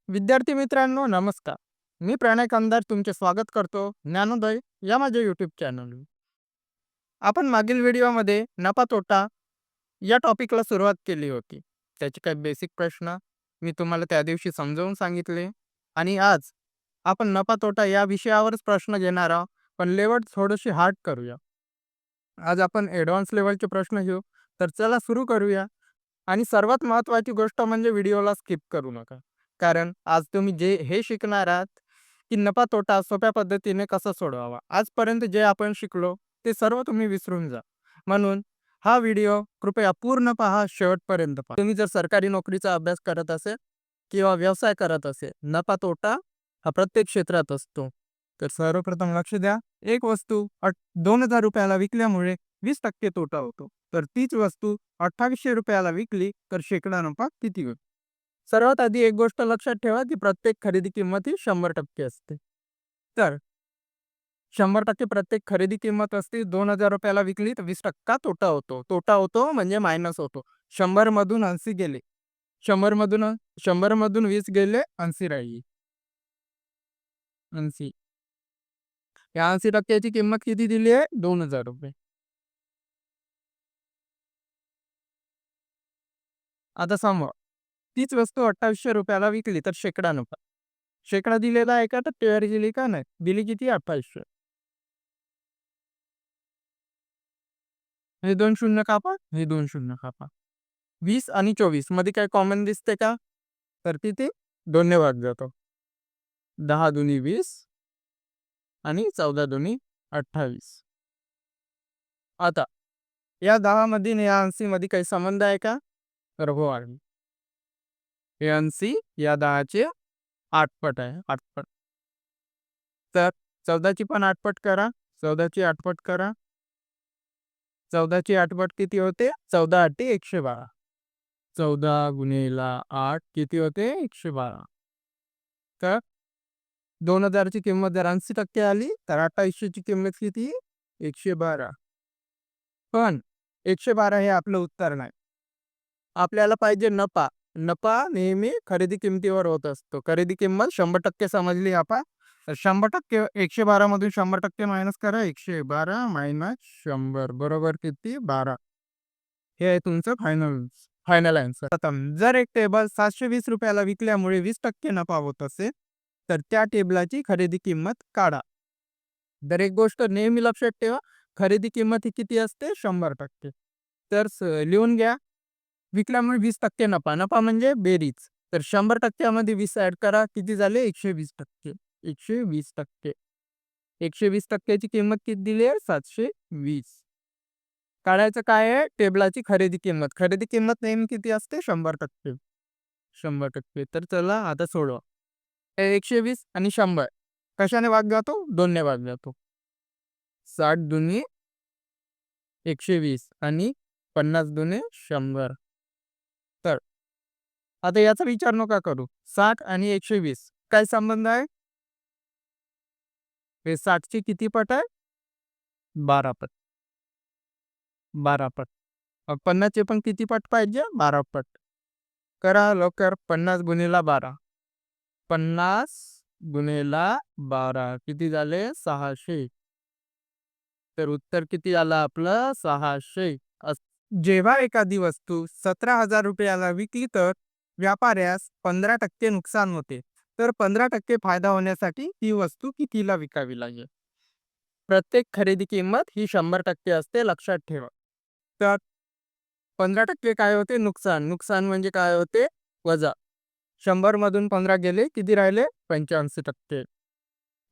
विद्यार्थी मित्रांनो नमस्कार. मी प्रणय कंदार तुमचे स्वागत करतो ज्ञानोदय या माझ्या यूट्यूब चॅनल. आपण मागील व्हिडिओमध्ये नफा तोटा या टॉपिकला सुरुवात केली होती. त्याचे काही बेसिक प्रश्न मी तुम्हाला त्या दिवशी समजावून सांगितले आणि आज आपण नफा तोटा या विषयावरच प्रश्न घेणार आहोत, पण लेवल थोडीशी हार्ड करूया. आज आपण ॲडव्हान्स लेवलचे प्रश्न घेऊ. तर चला सुरू करूया. आणि सर्वात महत्त्वाची गोष्ट म्हणजे व्हिडिओला स्किप करू नका. कारण आज तुम्ही जे हे शिकणार आहात, की नफा तोटा सोप्या पद्धतीने कसा सोडवावा. आजपर्यंत जे आपण शिकलो ते सर्व तुम्ही विसरून जा. म्हणून हा व्हिडिओ कृपया पूर्ण पहा, शेवटपर्यंत पहा. तुम्ही जर सरकारी नोकरीचा अभ्यास करत असेल किंवा व्यवसाय करत असेल, नफा तोटा हा प्रत्येक क्षेत्रात असतो. तर सर्वप्रथम लक्ष द्या. एक वस्तू ₹2000 विकल्यामुळे 20% तोटा होतो. तर तीच वस्तू ₹2800 विकली तर शेकडा नफा किती होईल? सर्वात आधी एक गोष्ट लक्षात ठेवा, की प्रत्येक खरेदी किंमत ही 100% असते. तर 100% प्रत्येक खरेदी किंमत असते. ₹2000 विकली तर 20% तोटा होतो. तोटा होतो म्हणजे मायनस होतो. 100 मधून 80 गेले. 100 मधून 100 मधून 20 गेले, 80 राहिली. 80. या 80% ची किंमत किती दिली आहे? ₹2000. आता समजा तीच वस्तू ₹2800 विकली तर शेकडा नफा. शेकडा दिलेला आहे का? तर टक्केवारी दिली का? नाही. दिली किती? 2800. हे 2 शून्य कापा, हे 2 शून्य कापा. 20 आणि 24 मध्ये काही कॉमन दिसते का? तर तिथे 2 ने भाग जातो. 10 दुनी 20 आणि 14 दुनी 28. आता या 10 मध्ये आणि या 80 मध्ये काही संबंध आहे का? तर हो आहे. हे 80 या 10 चे 8 पट आहे. 8 पट. तर 14 ची पण 8 पट करा. 14 ची 8 पट करा. 14 ची 8 पट किती होते? 14 8 112. 14 गुणिले 8 किती होते? 112. तर 2000 ची किंमत जर 80% आली तर 2800 ची किंमत किती? 112. पण 112 हे आपलं उत्तर नाही. आपल्याला पाहिजे नफा. नफा नेहमी खरेदी किमतीवर होत असतो. खरेदी किंमत 100% समजली आपण. तर 100% 112 मधून 100% मायनस करा. 112 मायनस 100 बरोबर किती? 12. हे आहे तुमचं फायनल आन्सर. आता जर एक टेबल ₹720 विकल्यामुळे 20% नफा होत असेल, तर त्या टेबलाची खरेदी किंमत काढा. तर एक गोष्ट नेहमी लक्षात ठेवा, खरेदी किंमत ही किती असते? 100%. तर लिहून घ्या. विकल्यामुळे 20% नफा. नफा म्हणजे बेरीज. तर 100% मध्ये 20 ॲड करा. किती झाले? 120%. 120%. 120% ची किंमत किती दिली आहे? 720. काढायचं काय आहे? टेबलाची खरेदी किंमत. खरेदी किंमत नेहमी किती असते? 100%. 100%. तर चला आता सोडवा. 120 आणि 100 कशाने भाग जातो? 2 ने भाग जातो. 60 दुनी 120 आणि 50 दुने 100. तर आता याचा विचार नका करू. 60 आणि 120 काय संबंध आहे? हे 60 ची किती पट आहे? 12 पट. 12 पट. 50 चे पण किती पट पाहिजे? 12 पट. करा लवकर. 50 गुणिले 12. 50 गुणिले 12 किती झाले? 600. तर उत्तर किती आलं आपलं? 600. जेव्हा एखादी वस्तू ₹17,000 विकली तर व्यापाऱ्यास 15% नुकसान होते. तर 15% फायदा होण्यासाठी ही वस्तू कितीला विकावी लागेल? प्रत्येक खरेदी किंमत ही 100% असते, लक्षात ठेवा. तर 15% काय होते? नुकसान. नुकसान म्हणजे काय होते? वजा. 100 मधून 15 गेले, किती राहिले? 85%.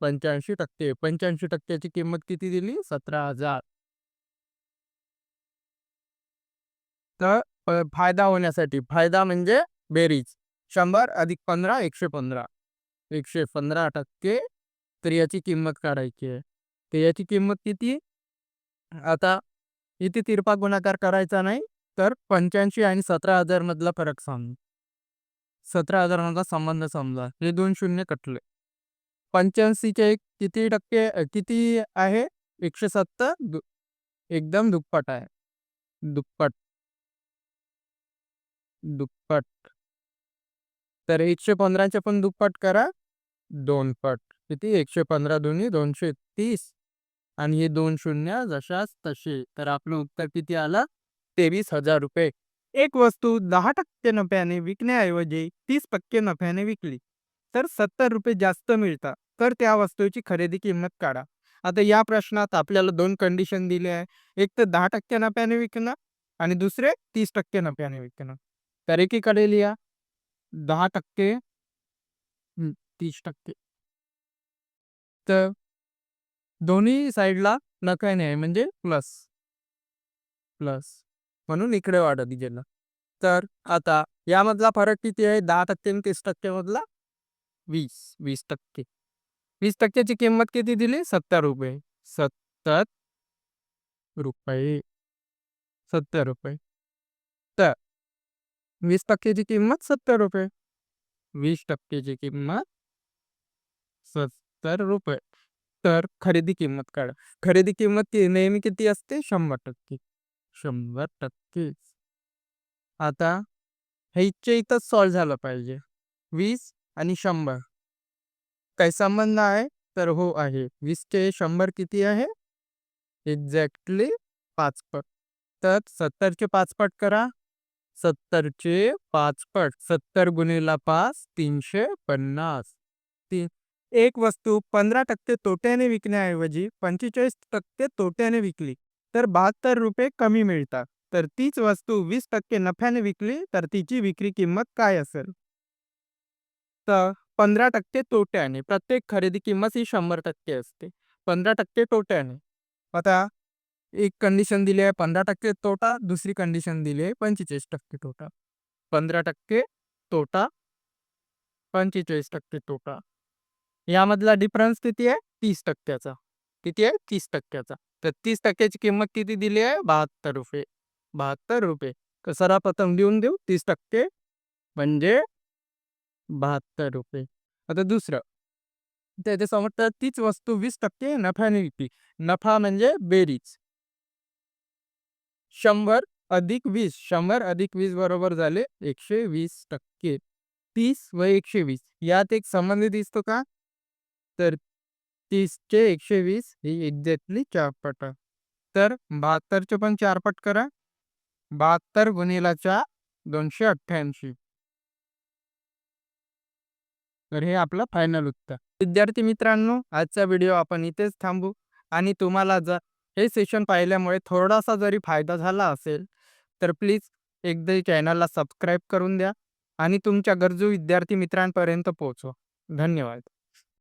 85%. 85% ची किंमत किती दिली? 17,000. तर फायदा होण्यासाठी, फायदा म्हणजे बेरीज 100 अधिक 15 115. 115% तर याची किंमत काढायची आहे. तर याची किंमत किती? आता इथे तिरपा गुणाकार करायचा नाही, तर 85 आणि 17,000 मधला फरक सांग. 17,000 मधला संबंध समजा. हे 2 शून्य कटले. 85 चे किती टक्के किती आहे? 170 एकदम दुप्पट आहे. दुप्पट. दुप्पट. तर 115चे पण दुप्पट करा 2 पट. किती 115 दुनी 230 आणि हे 2 शून्य जशाच तसे. तर आपलं उत्तर किती आलं? 23,000 रुपये. एक वस्तू 10% नफ्याने विकण्याऐवजी 30% नफ्याने विकली तर 70 रुपये जास्त मिळतात. तर त्या वस्तूची खरेदी किंमत काढा. आता या प्रश्नात आपल्याला 2 कंडिशन दिले आहे. एक तर 10% नफ्याने विकणं आणि दुसरे 30% नफ्याने विकणं. तर एकीकडे लिहा 10% 30%. तर दोन्ही साईडला नफ्याने आहे म्हणजे प्लस. म्हणून इकडे वाढत गेलं. तर आता यामधला फरक किती आहे? 10% आणि 30% मधला 20%. 20%ची किंमत किती दिली? 70 रुपये. 70 रुपये. 70 रुपये. तर 20%ची किंमत 70 रुपये. 20%ची किंमत 70 रुपये. तर खरेदी किंमत काढा. खरेदी किंमत नेहमी किती असते? 100%. 100%. आता हे इथच्या इथंच सॉल्व्ह झालं पाहिजे. 20 आणि 100 काही संबंध आहे? तर हो आहे. 20 चे 100 किती आहे? एक्झॅक्टली 5 पट. तर 70 चे 5 पट करा. 70 चे 5 पट. 70 गुणिले 5 350. एक वस्तू 15% तोट्याने विकण्याऐवजी 45% तोट्याने विकली तर 72 रुपये कमी मिळतात. तर तीच वस्तू 20% नफ्याने विकली तर तिची विक्री किंमत काय असेल? तर 15% तोट्याने. प्रत्येक खरेदी किंमत ही 100% असते. 15% तोट्याने. आता एक कंडिशन दिली आहे 15% तोटा, दुसरी कंडिशन दिली आहे 45% तोटा. 15% तोटा, 45% तोटा. यामधला डिफरन्स किती आहे? 30%चा. किती आहे? 30%चा. तर 30%ची किंमत किती दिली आहे? 72 रुपये. 72 रुपये. तर सर्वप्रथम लिहून देऊ 30% म्हणजे 72 रुपये. आता दुसरं. त्याच्यासमोर तीच वस्तू 20% नफ्याने विकली. नफा म्हणजे बेरीज. 100 अधिक 20. 100 अधिक 20 बरोबर झाले 120%. 30 व 120 यात एक संबंध दिसतो का? तर 30 चे 120 ही एक्झॅक्टली 4 पट. तर 72 चे पण 4 पट करा. 72 गुणिले 4 288. तर हे आपलं फायनल उत्तर. विद्यार्थी मित्रांनो, आजचा व्हिडिओ आपण इथेच थांबू आणि तुम्हाला जर हे सेशन पाहिल्यामुळे थोडासा जरी फायदा झाला असेल, तर प्लीज एकदा चॅनलला सबस्क्राईब करून द्या आणि तुमच्या गरजू विद्यार्थी मित्रांपर्यंत पोहोचवा. धन्यवाद.